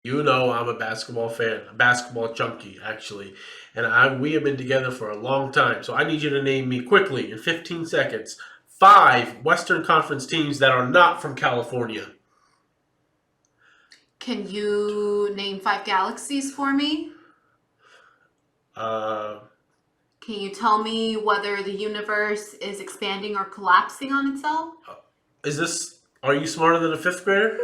You know I'm a basketball fan, a basketball junkie, actually. And we have been together for a long time. So I need you to name me quickly, in 15 seconds, five Western Conference teams that are not from California. Can you name 5 galaxies for me? Uh, Can you tell me whether the universe is expanding or collapsing on itself? are you smarter than a fifth grader?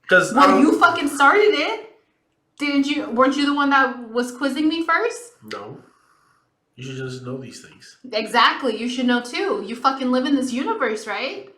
Because Well, you fucking started it. Didn't you? Weren't you the one that was quizzing me first? No. You should just know these things. Exactly. You should know too. You fucking live in this universe, right?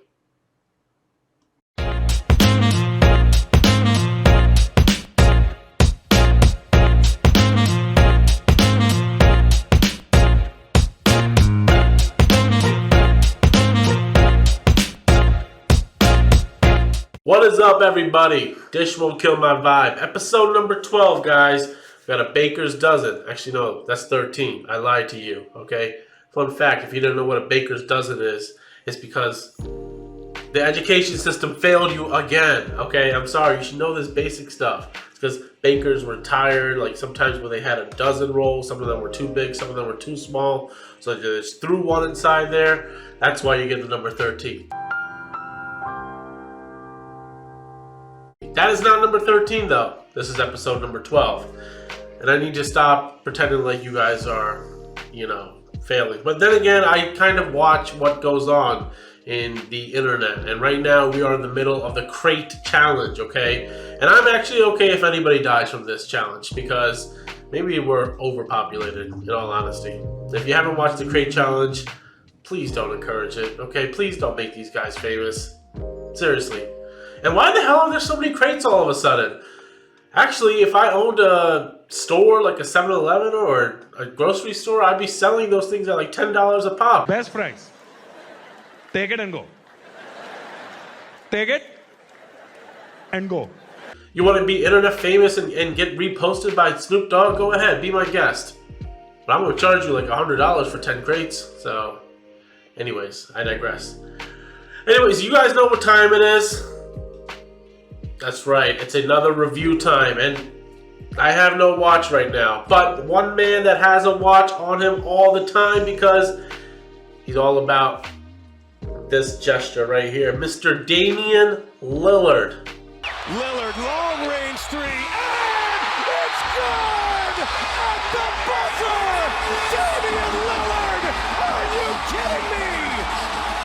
What is up, everybody? Dish Won't Kill My Vibe. Episode number 12, guys. We got a baker's dozen. Actually, no, that's 13. I lied to you, okay? Fun fact, if you didn't know what a baker's dozen is, it's because the education system failed you again, okay? I'm sorry, you should know this basic stuff. It's because bakers were tired, like sometimes when they had a dozen rolls, some of them were too big, some of them were too small, so they just threw one inside there. That's why you get the number 13. That is not number 13, though. This is episode number 12. And I need to stop pretending like you guys are, failing. But then again, I kind of watch what goes on in the internet. And right now, we are in the middle of the crate challenge, okay? And I'm actually okay if anybody dies from this challenge because maybe we're overpopulated, in all honesty. If you haven't watched the crate challenge, please don't encourage it, okay? Please don't make these guys famous. Seriously. And why the hell are there so many crates all of a sudden? Actually, if I owned a store like a 7-Eleven or a grocery store, I'd be selling those things at like $10 a pop. Best price. Take it and go. Take it and go. You want to be internet famous and get reposted by Snoop Dogg? Go ahead, be my guest. But I'm going to charge you like $100 for 10 crates. So, anyways, I digress. Anyways, you guys know what time it is. That's right, it's another review time, and I have no watch right now. But one man that has a watch on him all the time because he's all about this gesture right here, Mr. Damian Lillard. Lillard, long range three, and it's good! At the buzzer! Damian Lillard! Are you kidding me?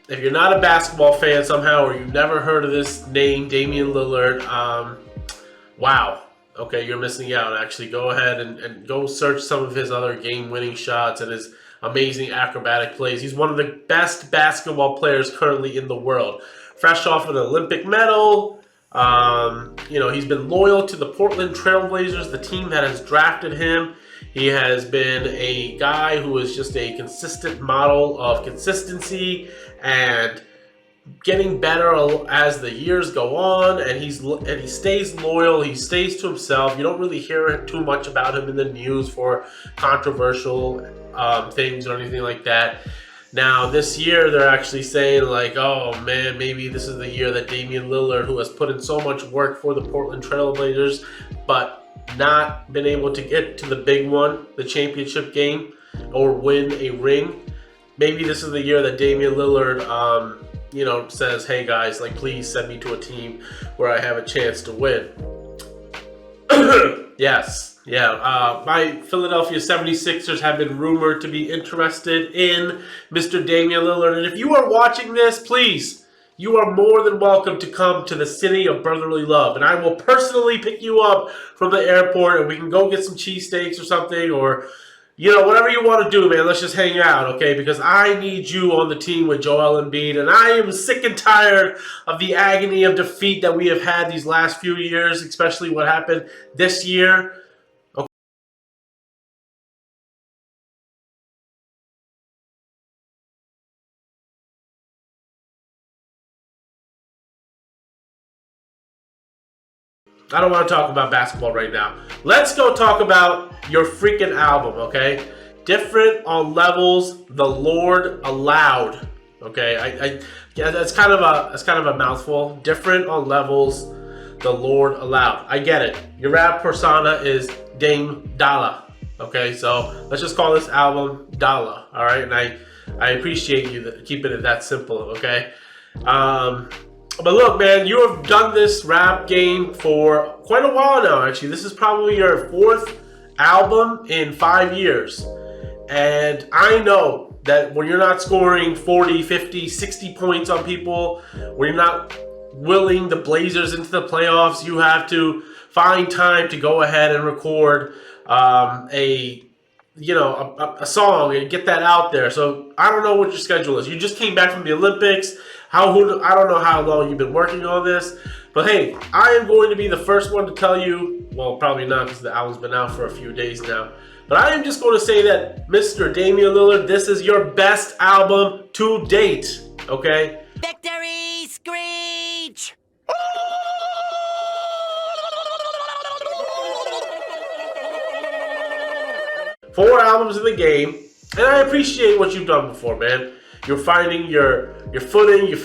If you're not a basketball fan somehow, or you've never heard of this name, Damian Lillard, wow. Okay, you're missing out. Actually, go ahead and go search some of his other game-winning shots and his amazing acrobatic plays. He's one of the best basketball players currently in the world. Fresh off an Olympic medal, he's been loyal to the Portland Trailblazers, the team that has drafted him. He has been a guy who is just a consistent model of consistency and getting better as the years go on, and he stays loyal. He stays to himself. You don't really hear too much about him in the news for controversial things or anything like that. Now, this year, they're actually saying, like, oh, man, maybe this is the year that Damian Lillard, who has put in so much work for the Portland Trailblazers, but not been able to get to the big one, the championship game, or win a ring. Maybe this is the year that Damian Lillard, says, hey, guys, like, please send me to a team where I have a chance to win. Yes. Yeah, my Philadelphia 76ers have been rumored to be interested in Mr. Damian Lillard. And if you are watching this, please, you are more than welcome to come to the city of brotherly love. And I will personally pick you up from the airport and we can go get some cheesesteaks or something, or, whatever you want to do, man. Let's just hang out, okay? Because I need you on the team with Joel Embiid. And I am sick and tired of the agony of defeat that we have had these last few years, especially what happened this year. I don't want to talk about basketball right now. Let's go talk about your freaking album, okay? Different on levels, the Lord allowed. Okay, that's kind of a mouthful. Different on levels, the Lord allowed. I get it. Your rap persona is Dame D.O.L.L.A. Okay, so let's just call this album D.O.L.L.A. All right, and I appreciate you keeping it that simple. Okay, but look, man, you have done this rap game for quite a while now. Actually, this is probably your 4th album in 5 years, and I know that when you're not scoring 40, 50, 60 points on people, when you're not willing the Blazers into the playoffs, you have to find time to go ahead and record a song and get that out there. So I don't know what your schedule is. You just came back from the Olympics. I don't know how long you've been working on this, but hey, I am going to be the first one to tell you, well, probably not because the album's been out for a few days now, but I am just going to say that Mr. Damian Lillard, this is your best album to date, okay? Victory screech! 4 albums in the game, and I appreciate what you've done before, man. You're finding your footing. You're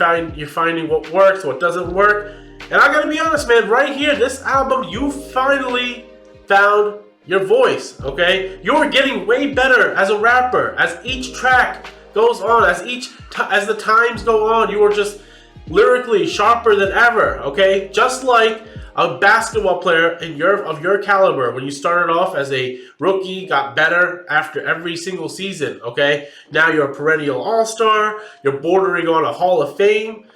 finding what works, what doesn't work. And I gotta be honest, man. Right here, this album, you finally found your voice. Okay, you're getting way better as a rapper as each track goes on, as the times go on. You are just lyrically sharper than ever. Okay, just like a basketball player of your caliber, when you started off as a rookie, got better after every single season, okay? Now you're a perennial all-star, you're bordering on a Hall of Fame.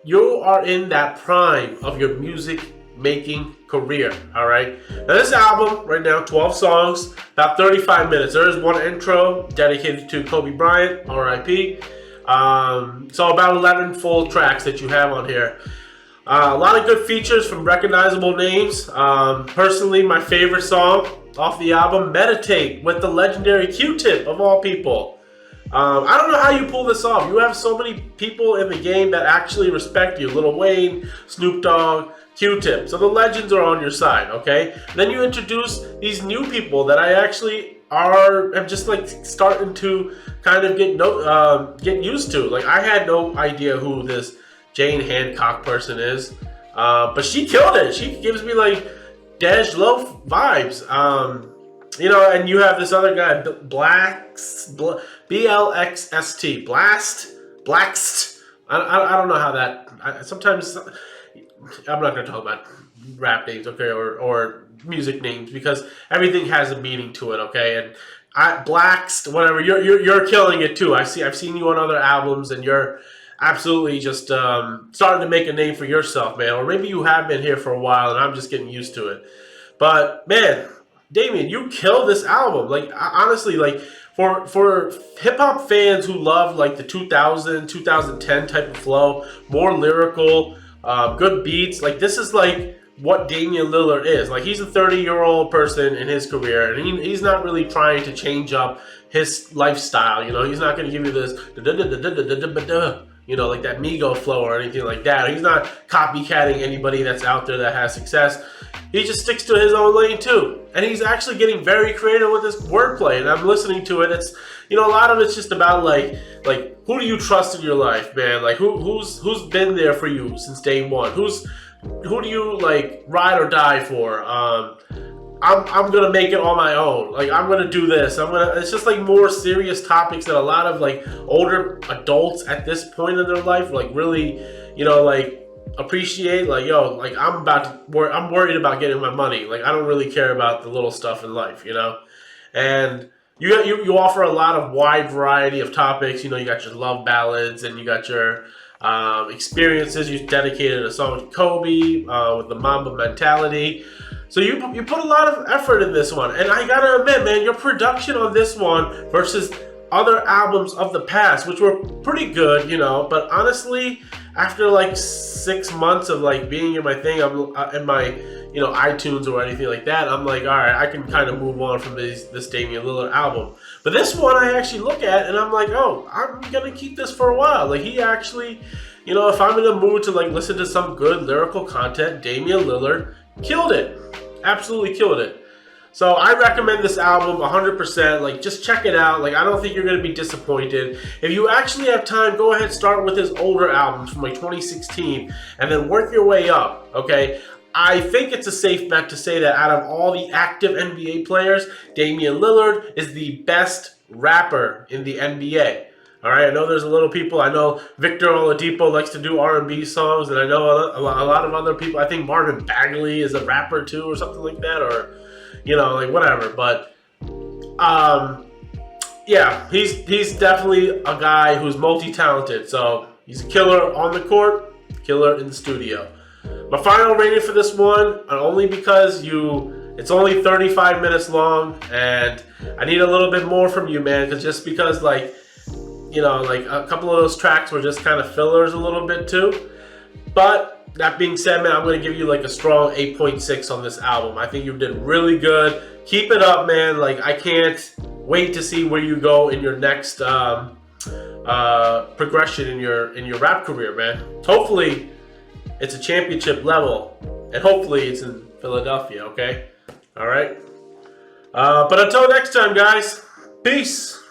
You are in that prime of your music-making career, all right? Now this album, right now, 12 songs, about 35 minutes. There is one intro dedicated to Kobe Bryant, R.I.P. So about 11 full tracks that you have on here. A lot of good features from recognizable names. Personally, my favorite song off the album, Meditate, with the legendary Q-Tip, of all people. I don't know how you pull this off. You have so many people in the game that actually respect you. Lil Wayne, Snoop Dogg, Q-Tip. So the legends are on your side, okay? Then you introduce these new people that I actually am just like starting to kind of get used to. Like, I had no idea who this Jane Hancock person is, but she killed it. She gives me like Dej Loaf vibes. And you have this other guy, BLXST, Blast. I don't know how that. Sometimes I'm not gonna talk about rap names, okay, or music names, because everything has a meaning to it, okay. And whatever. You're killing it too. I've seen you on other albums, and you're absolutely just starting to make a name for yourself, man. Or maybe you have been here for a while and I'm just getting used to it. But man, Damian, you killed this album. Like, honestly, like for hip hop fans who love like the 2010 type of flow, more lyrical, good beats. Like, this is like what Damian Lillard is. Like, he's a 30-year-old person in his career, and he's not really trying to change up his lifestyle. You know, he's not going to give you this like that Migo flow or anything like that. He's not copycatting anybody that's out there that has success. He just sticks to his own lane too. And he's actually getting very creative with his wordplay. And I'm listening to it. It's, a lot of it's just about like who do you trust in your life, man? Like who's been there for you since day one? Who do you like ride or die for? I'm gonna make it on my own. Like, I'm gonna do this. It's just like more serious topics that a lot of like older adults at this point in their life like really, like appreciate. Like, I'm worried about getting my money. Like, I don't really care about the little stuff in life, And you offer a lot of wide variety of topics. You got your love ballads, and you got your experiences. You dedicated a song to Kobe with the Mamba mentality. So you put a lot of effort in this one, and I gotta admit, man, your production on this one versus other albums of the past, which were pretty good, but honestly, after like 6 months of like being in my thing, in my iTunes or anything like that, I'm like, all right, I can kind of move on from this Damian Lillard album. But this one I actually look at and I'm like, oh, I'm gonna keep this for a while. Like, he actually, if I'm in the mood to like listen to some good lyrical content, Damian Lillard killed it. Absolutely killed it. So I recommend this album 100%. Like, just check it out. Like, I don't think you're going to be disappointed. If you actually have time, go ahead and start with his older albums from like 2016 and then work your way up, okay? I think it's a safe bet to say that out of all the active NBA players, Damian Lillard is the best rapper in the NBA. All right, I know there's a little people. I know Victor Oladipo likes to do R&B songs, and I know a lot of other people. I think Marvin Bagley is a rapper too, or something like that, or like whatever. But yeah, he's definitely a guy who's multi-talented. So he's a killer on the court, killer in the studio. My final rating for this one, only because it's only 35 minutes long, and I need a little bit more from you, man. Because like a couple of those tracks were just kind of fillers a little bit too. But that being said, man, I'm going to give you like a strong 8.6 on this album. I think you did really good. Keep it up, man. Like, I can't wait to see where you go in your next progression in your rap career, man. Hopefully, it's a championship level, and hopefully it's in Philadelphia. Okay, all right. But until next time, guys. Peace.